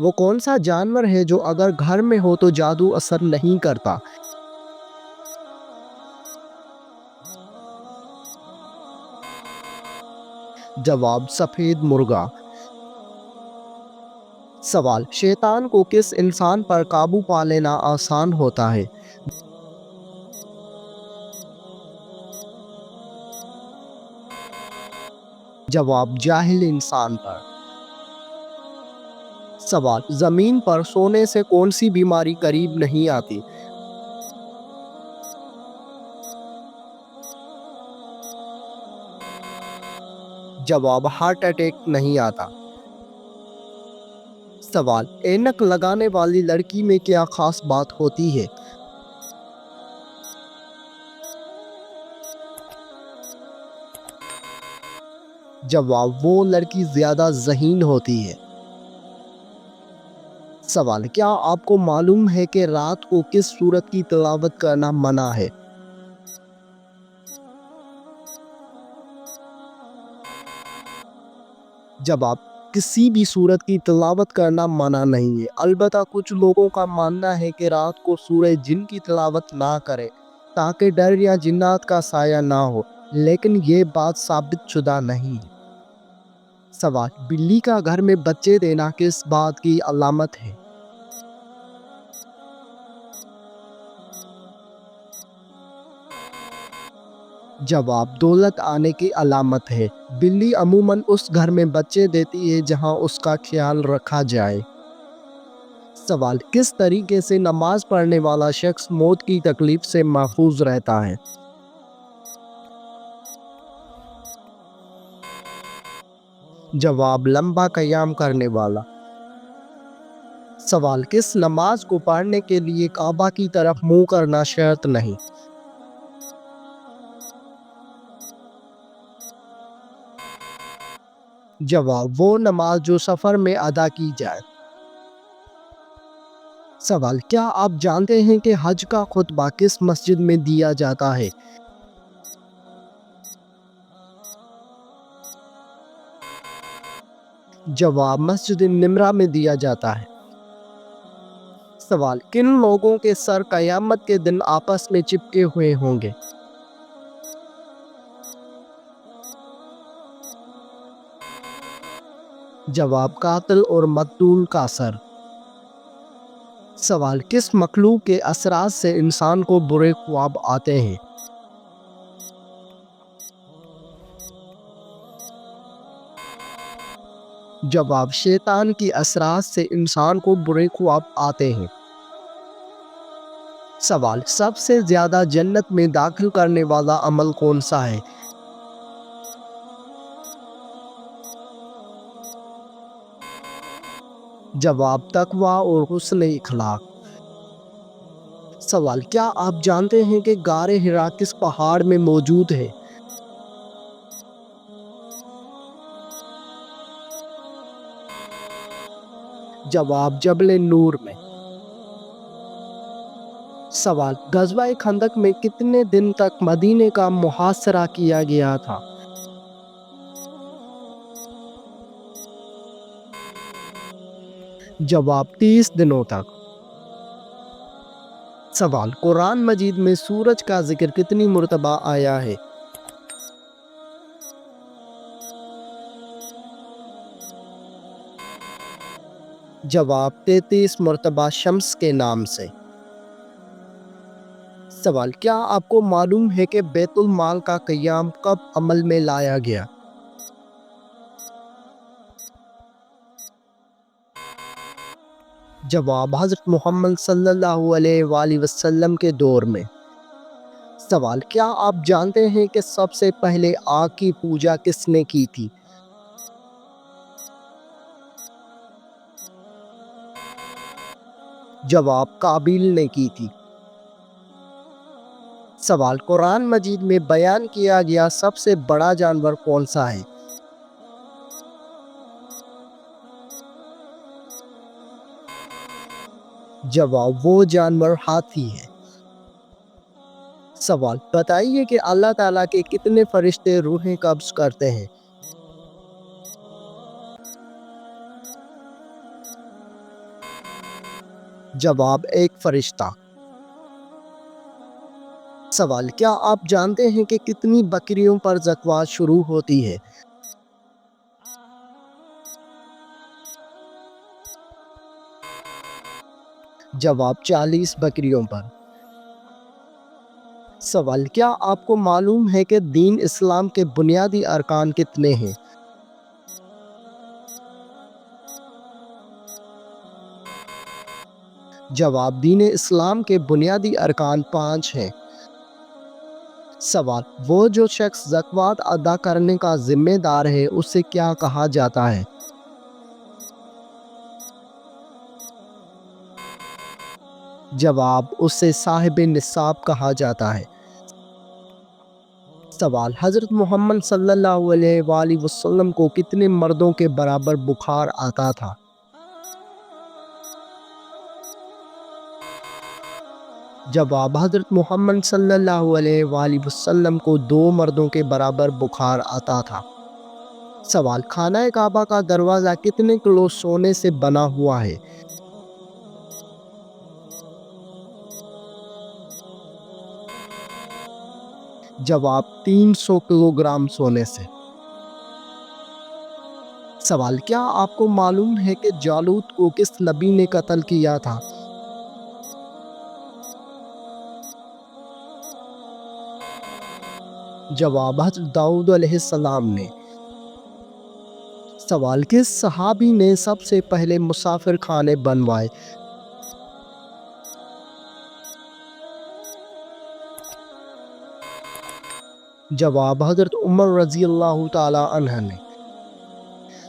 وہ کون سا جانور ہے جو اگر گھر میں ہو تو جادو اثر نہیں کرتا؟ جواب سفید مرغا۔ سوال، شیطان کو کس انسان پر قابو پا لینا آسان ہوتا ہے؟ جواب جاہل انسان پر۔ سوال، زمین پر سونے سے کون سی بیماری قریب نہیں آتی؟ جواب ہارٹ اٹیک نہیں آتا۔ سوال، اینک لگانے والی لڑکی میں کیا خاص بات ہوتی ہے؟ جواب وہ لڑکی زیادہ ذہین ہوتی ہے۔ سوال، کیا آپ کو معلوم ہے کہ رات کو کس سورت کی تلاوت کرنا منع ہے؟ جواب کسی بھی سورت کی تلاوت کرنا منع نہیں ہے، البتہ کچھ لوگوں کا ماننا ہے کہ رات کو سورہ جن کی تلاوت نہ کرے تاکہ ڈر یا جنات کا سایہ نہ ہو، لیکن یہ بات ثابت شدہ نہیں ہے۔ سوال، بلی کا گھر میں بچے دینا کس بات کی علامت ہے؟ جواب دولت آنے کی علامت ہے۔ بلی عموماً اس گھر میں بچے دیتی ہے جہاں اس کا خیال رکھا جائے۔ سوال، کس طریقے سے نماز پڑھنے والا شخص موت کی تکلیف سے محفوظ رہتا ہے؟ جواب لمبا قیام کرنے والا۔ سوال، کس نماز کو پڑھنے کے لیے کعبہ کی طرف منہ کرنا شرط نہیں؟ جواب وہ نماز جو سفر میں ادا کی جائے۔ سوال، کیا آپ جانتے ہیں کہ حج کا خطبہ کس مسجد میں دیا جاتا ہے؟ جواب مسجد نمرہ میں دیا جاتا ہے۔ سوال، کن لوگوں کے سر قیامت کے دن آپس میں چپکے ہوئے ہوں گے؟ جواب قاتل اور مقتول کا سر۔ سوال، کس مخلوق کے اثرات سے انسان کو برے خواب آتے ہیں؟ جواب شیطان کی اثرات سے انسان کو برے خواب آتے ہیں۔ سوال، سب سے زیادہ جنت میں داخل کرنے والا عمل کون سا ہے؟ جواب تقویٰ اور حسن اخلاق۔ سوال، کیا آپ جانتے ہیں کہ غار حرا کس پہاڑ میں موجود ہے؟ جواب جبل نور میں۔ سوال، غزوہ خندق میں کتنے دن تک مدینے کا محاصرہ کیا گیا تھا؟ جواب 30 دنوں تک۔ سوال، قرآن مجید میں سورج کا ذکر کتنی مرتبہ آیا ہے؟ جواب 33 مرتبہ شمس کے نام سے۔ سوال، کیا آپ کو معلوم ہے کہ بیت المال کا قیام کب عمل میں لایا گیا؟ جواب حضرت محمد صلی اللہ علیہ وآلہ وسلم کے دور میں۔ سوال، کیا آپ جانتے ہیں کہ سب سے پہلے آگ کی پوجا کس نے کی تھی؟ جواب قابیل نے کی تھی۔ سوال، قرآن مجید میں بیان کیا گیا سب سے بڑا جانور کون سا ہے؟ جواب وہ جانور ہاتھی ہے۔ سوال، بتائیے کہ اللہ تعالیٰ کے کتنے فرشتے روحیں قبض کرتے ہیں؟ جواب: ایک فرشتہ۔ سوال: کیا آپ جانتے ہیں کہ کتنی بکریوں پر زکوٰۃ شروع ہوتی ہے؟ جواب: 40 بکریوں پر۔ سوال: کیا آپ کو معلوم ہے کہ دین اسلام کے بنیادی ارکان کتنے ہیں؟ جواب: دین اسلام کے بنیادی ارکان 5 ہیں۔ سوال: وہ جو شخص زکوٰۃ ادا کرنے کا ذمہ دار ہے اسے کیا کہا جاتا ہے؟ جواب: اسے صاحب نصاب کہا جاتا ہے۔ سوال: حضرت محمد صلی اللہ علیہ وآلہ وسلم کو کتنے مردوں کے برابر بخار آتا تھا؟ جواب: حضرت محمد صلی اللہ علیہ وآلہ وسلم کو 2 مردوں کے برابر بخار آتا تھا۔ سوال: خانہ کعبہ کا دروازہ کتنے کلو سونے سے بنا ہوا ہے؟ جواب: 300 کلو گرام سونے سے۔ سوال: کیا آپ کو معلوم ہے کہ جالوت کو کس نبی نے قتل کیا تھا؟ جواب: حضرت داؤد علیہ السلام نے۔ سوال: کس صحابی نے سب سے پہلے مسافر خانے بنوائے؟ جواب: حضرت عمر رضی اللہ تعالی عنہ نے۔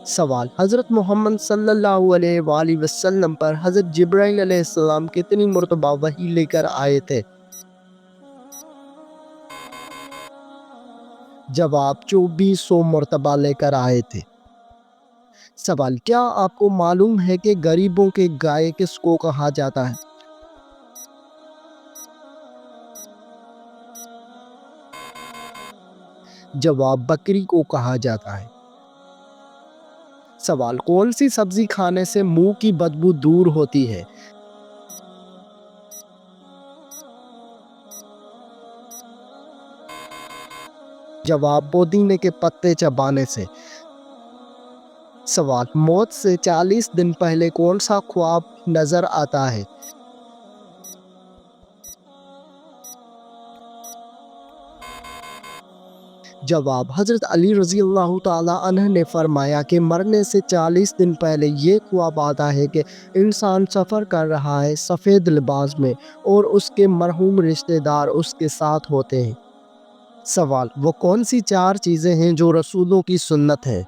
سوال: حضرت محمد صلی اللہ علیہ وآلہ وسلم پر حضرت جبرائیل علیہ السلام کتنی مرتبہ وحی لے کر آئے تھے؟ جواب: 2400 مرتبہ لے کر آئے تھے۔ سوال: کیا آپ کو معلوم ہے کہ غریبوں کے گائے کس کو کہا جاتا ہے؟ جواب: بکری کو کہا جاتا ہے۔ سوال: کون سی سبزی کھانے سے منہ کی بدبو دور ہوتی ہے؟ جواب: پودینے کے پتے چبانے سے۔ سوال: موت سے 40 دن پہلے کون سا خواب نظر آتا ہے؟ جواب: حضرت علی رضی اللہ تعالی عنہ نے فرمایا کہ مرنے سے 40 دن پہلے یہ خواب آتا ہے کہ انسان سفر کر رہا ہے سفید لباس میں اور اس کے مرحوم رشتہ دار اس کے ساتھ ہوتے ہیں۔ سوال: وہ کون سی 4 چیزیں ہیں جو رسولوں کی سنت ہے؟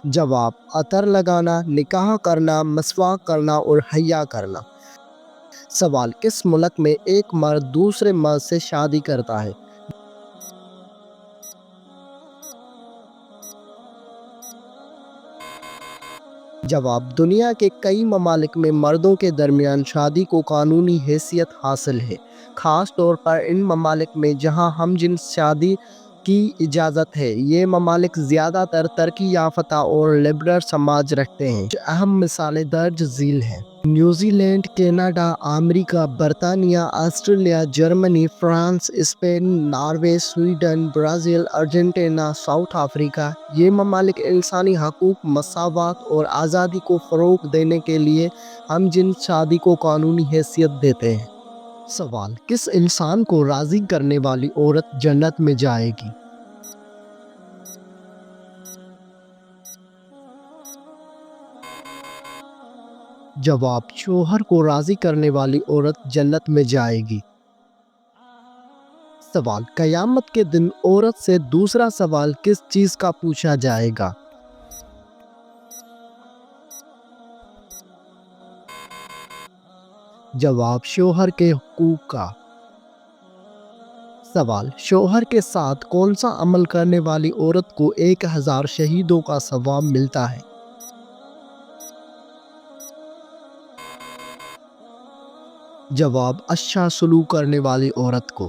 جواب: عطر لگانا، نکاح کرنا، مسواک کرنا اور حیا کرنا۔ سوال: کس ملک میں ایک مرد دوسرے مرد سے شادی کرتا ہے؟ جواب: دنیا کے کئی ممالک میں مردوں کے درمیان شادی کو قانونی حیثیت حاصل ہے، خاص طور پر ان ممالک میں جہاں ہم جنس شادی کی اجازت ہے۔ یہ ممالک زیادہ تر ترقی یافتہ اور لبرل سماج رکھتے ہیں۔ کچھ اہم مثالیں درج ذیل ہیں: نیوزی لینڈ، کینیڈا، امریکہ، برطانیہ، Australia, Germany, France, Spain, Norway, Sweden, Brazil, Argentina, South Africa. یہ ممالک انسانی حقوق، مساوات اور آزادی کو فروغ دینے کے لیے ہم جنس شادی کو قانونی حیثیت دیتے ہیں۔ سوال: کس انسان کو راضی کرنے والی عورت جنت میں جائے گی؟ جواب: شوہر کو راضی کرنے والی عورت جنت میں جائے گی۔ سوال: قیامت کے دن عورت سے دوسرا سوال کس چیز کا پوچھا جائے گا؟ جواب: شوہر کے حقوق کا۔ سوال: شوہر کے ساتھ کون سا عمل کرنے والی عورت کو 1000 شہیدوں کا ثواب ملتا ہے؟ جواب: اچھا سلوک کرنے والی عورت کو۔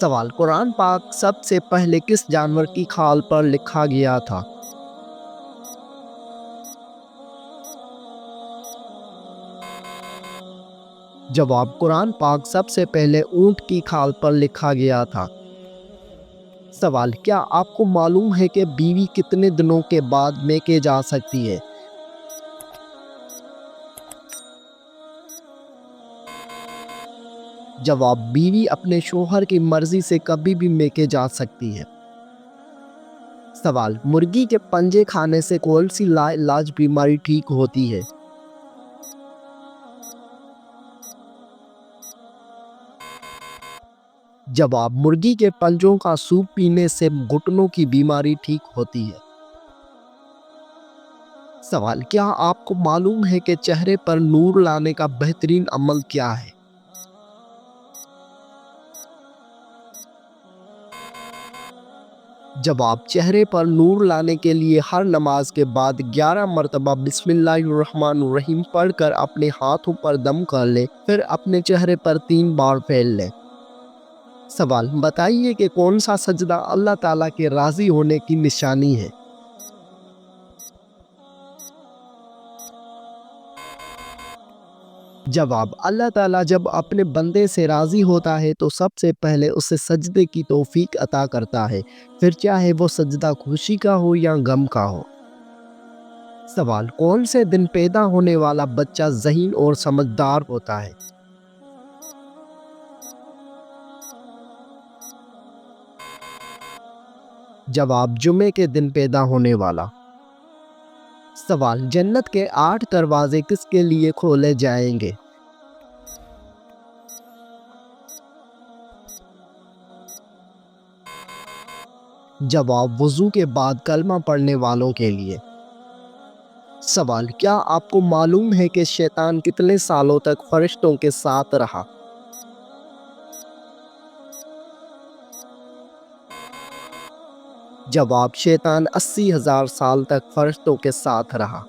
سوال، قرآن پاک سب سے پہلے کس جانور کی کھال پر لکھا گیا تھا؟ جواب، قرآن پاک سب سے پہلے اونٹ کی کھال پر لکھا گیا تھا۔ سوال، کیا آپ کو معلوم ہے کہ بیوی کتنے دنوں کے بعد میکے جا سکتی ہے؟ جواب، بیوی اپنے شوہر کی مرضی سے کبھی بھی میکے جا سکتی ہے۔ سوال، مرغی کے پنجے کھانے سے کون سی لا علاج بیماری ٹھیک ہوتی ہے؟ جواب، مرغی کے پنجوں کا سوپ پینے سے گھٹنوں کی بیماری ٹھیک ہوتی ہے۔ سوال، کیا آپ کو معلوم ہے کہ چہرے پر نور لانے کا بہترین عمل کیا ہے؟ جواب، چہرے پر نور لانے کے لیے ہر نماز کے بعد 11 مرتبہ بسم اللہ الرحمن الرحیم پڑھ کر اپنے ہاتھوں پر دم کر لے، پھر اپنے چہرے پر 3 بار پھیر لے۔ سوال، بتائیے کہ کون سا سجدہ اللہ تعالیٰ کے راضی ہونے کی نشانی ہے؟ جواب، اللہ تعالیٰ جب اپنے بندے سے راضی ہوتا ہے تو سب سے پہلے اسے سجدے کی توفیق عطا کرتا ہے، پھر چاہے وہ سجدہ خوشی کا ہو یا غم کا ہو۔ سوال، کون سے دن پیدا ہونے والا بچہ ذہین اور سمجھدار ہوتا ہے؟ جواب، جمعے کے دن پیدا ہونے والا۔ سوال، جنت کے 8 دروازے کس کے لیے کھولے جائیں گے؟ جواب، وضو کے بعد کلمہ پڑھنے والوں کے لیے۔ سوال، کیا آپ کو معلوم ہے کہ شیطان کتنے سالوں تک فرشتوں کے ساتھ رہا؟ جواب، شیطان 80,000 سال تک فرشتوں کے ساتھ رہا۔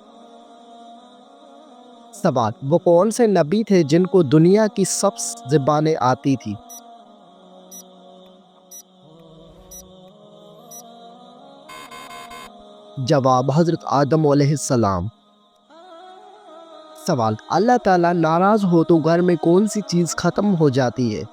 سوال، وہ کون سے نبی تھے جن کو دنیا کی سب زبانیں آتی تھی؟ جواب، حضرت آدم علیہ السلام۔ سوال، اللہ تعالیٰ ناراض ہو تو گھر میں کون سی چیز ختم ہو جاتی ہے؟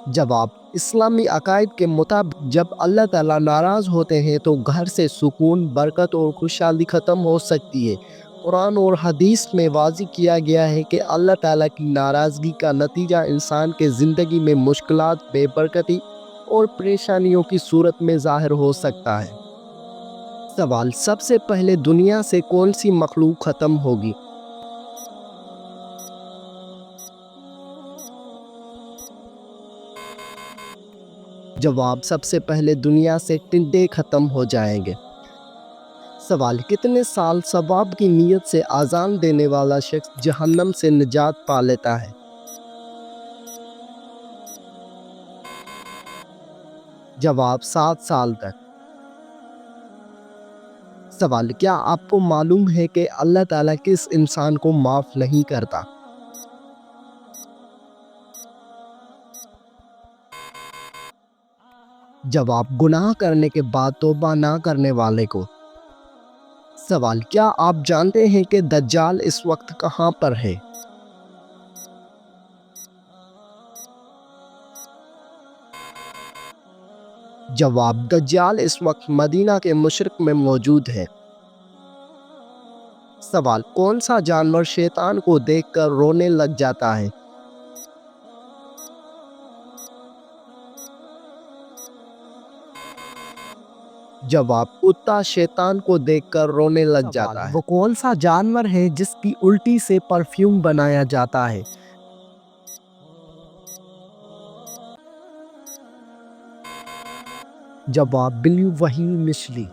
جواب، اسلامی عقائد کے مطابق جب اللہ تعالیٰ ناراض ہوتے ہیں تو گھر سے سکون، برکت اور خوشحالی ختم ہو سکتی ہے۔ قرآن اور حدیث میں واضح کیا گیا ہے کہ اللہ تعالیٰ کی ناراضگی کا نتیجہ انسان کے زندگی میں مشکلات، بے برکتی اور پریشانیوں کی صورت میں ظاہر ہو سکتا ہے۔ سوال، سب سے پہلے دنیا سے کون سی مخلوق ختم ہوگی؟ جواب، سب سے پہلے دنیا سے ٹڈے ختم ہو جائیں گے۔ سوال، کتنے سال ثواب کی نیت سے اذان دینے والا شخص جہنم سے نجات پا لیتا ہے؟ جواب، 7 سال تک۔ سوال، کیا آپ کو معلوم ہے کہ اللہ تعالیٰ کس انسان کو معاف نہیں کرتا؟ جواب، گناہ کرنے کے بعد توبہ نہ کرنے والے کو۔ سوال، کیا آپ جانتے ہیں کہ دجال اس وقت کہاں پر ہے؟ جواب، دجال اس وقت مدینہ کے مشرق میں موجود ہے۔ سوال، کون سا جانور شیطان کو دیکھ کر رونے لگ جاتا ہے؟ جواب، کتا شیطان کو دیکھ کر رونے لگ جاتا ہے۔ وہ کون سا جانور ہے جس کی الٹی سے پرفیوم بنایا جاتا ہے؟ جواب، بلیو وہیل مچھلی۔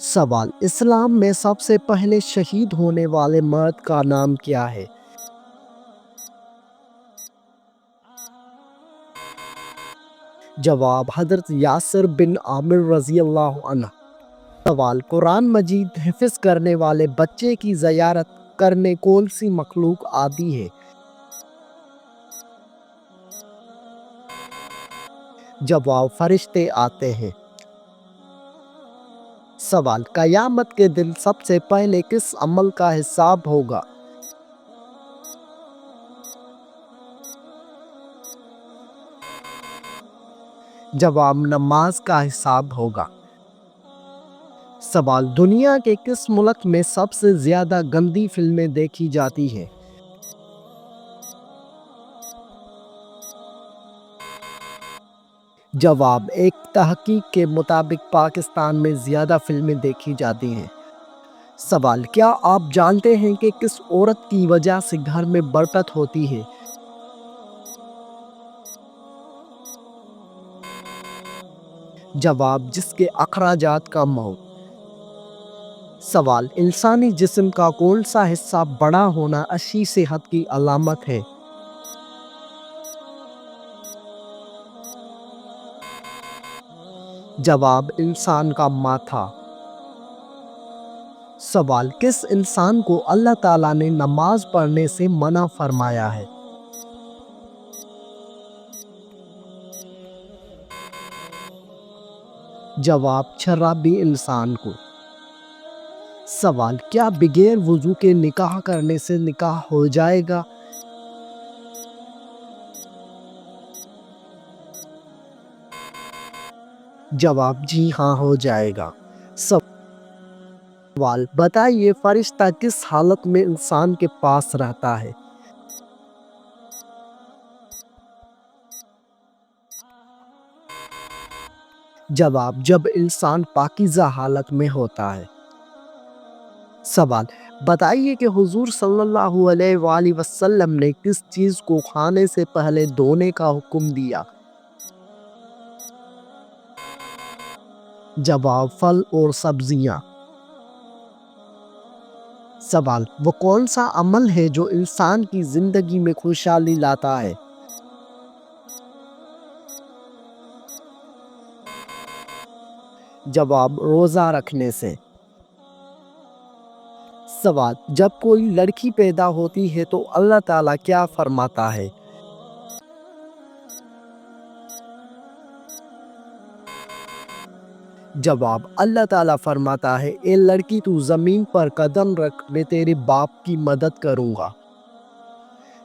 سوال، اسلام میں سب سے پہلے شہید ہونے والے مرد کا نام کیا ہے؟ جواب، حضرت یاسر بن عامر رضی اللہ عنہ۔ سوال، قرآن مجید حفظ کرنے والے بچے کی زیارت کرنے کون سی مخلوق آتی ہے؟ جواب، فرشتے آتے ہیں۔ سوال، قیامت کے دن سب سے پہلے کس عمل کا حساب ہوگا؟ جواب، نماز کا حساب ہوگا۔ سوال، دنیا کے کس ملک میں سب سے زیادہ گندی فلمیں دیکھی جاتی ہیں؟ جواب، ایک تحقیق کے مطابق پاکستان میں زیادہ فلمیں دیکھی جاتی ہیں۔ سوال، کیا آپ جانتے ہیں کہ کس عورت کی وجہ سے گھر میں برکت ہوتی ہے؟ جواب، جس کے اخراجات کم ہو۔ سوال، انسانی جسم کا کون سا حصہ بڑا ہونا اچھی صحت کی علامت ہے؟ جواب، انسان کا ماتھا۔ سوال، کس انسان کو اللہ تعالیٰ نے نماز پڑھنے سے منع فرمایا ہے؟ جواب، شرابی انسان کو۔ سوال، کیا بغیر وضو کے نکاح کرنے سے نکاح ہو جائے گا؟ جواب، جی ہاں، ہو جائے گا۔ سوال، بتائیے فرشتہ کس حالت میں انسان کے پاس رہتا ہے؟ جواب، جب انسان پاکیزہ حالت میں ہوتا ہے۔ سوال، بتائیے کہ حضور صلی اللہ علیہ وآلہ وسلم نے کس چیز کو کھانے سے پہلے دھونے کا حکم دیا؟ جواب، پھل اور سبزیاں۔ سوال، وہ کون سا عمل ہے جو انسان کی زندگی میں خوشحالی لاتا ہے؟ جواب، روزہ رکھنے سے۔ سوال، جب کوئی لڑکی پیدا ہوتی ہے تو اللہ تعالیٰ کیا فرماتا ہے؟ جواب، اللہ تعالیٰ فرماتا ہے، اے لڑکی تو زمین پر قدم رکھ، میں تیرے باپ کی مدد کروں گا۔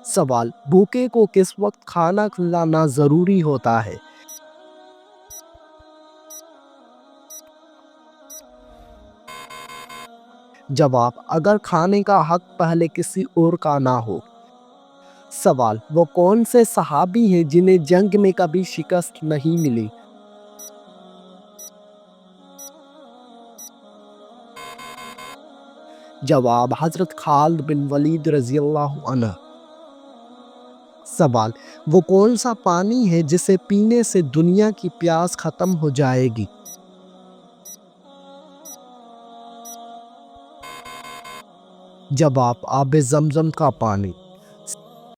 سوال، بھوکے کو کس وقت کھانا کھلانا ضروری ہوتا ہے؟ جواب، اگر کھانے کا حق پہلے کسی اور کا نہ ہو۔ سوال، وہ کون سے صحابی ہیں جنہیں جنگ میں کبھی شکست نہیں ملی؟ جواب، حضرت خالد بن ولید رضی اللہ عنہ۔ سوال، وہ کون سا پانی ہے جسے پینے سے دنیا کی پیاس ختم ہو جائے گی؟ جواب، آب زمزم کا پانی۔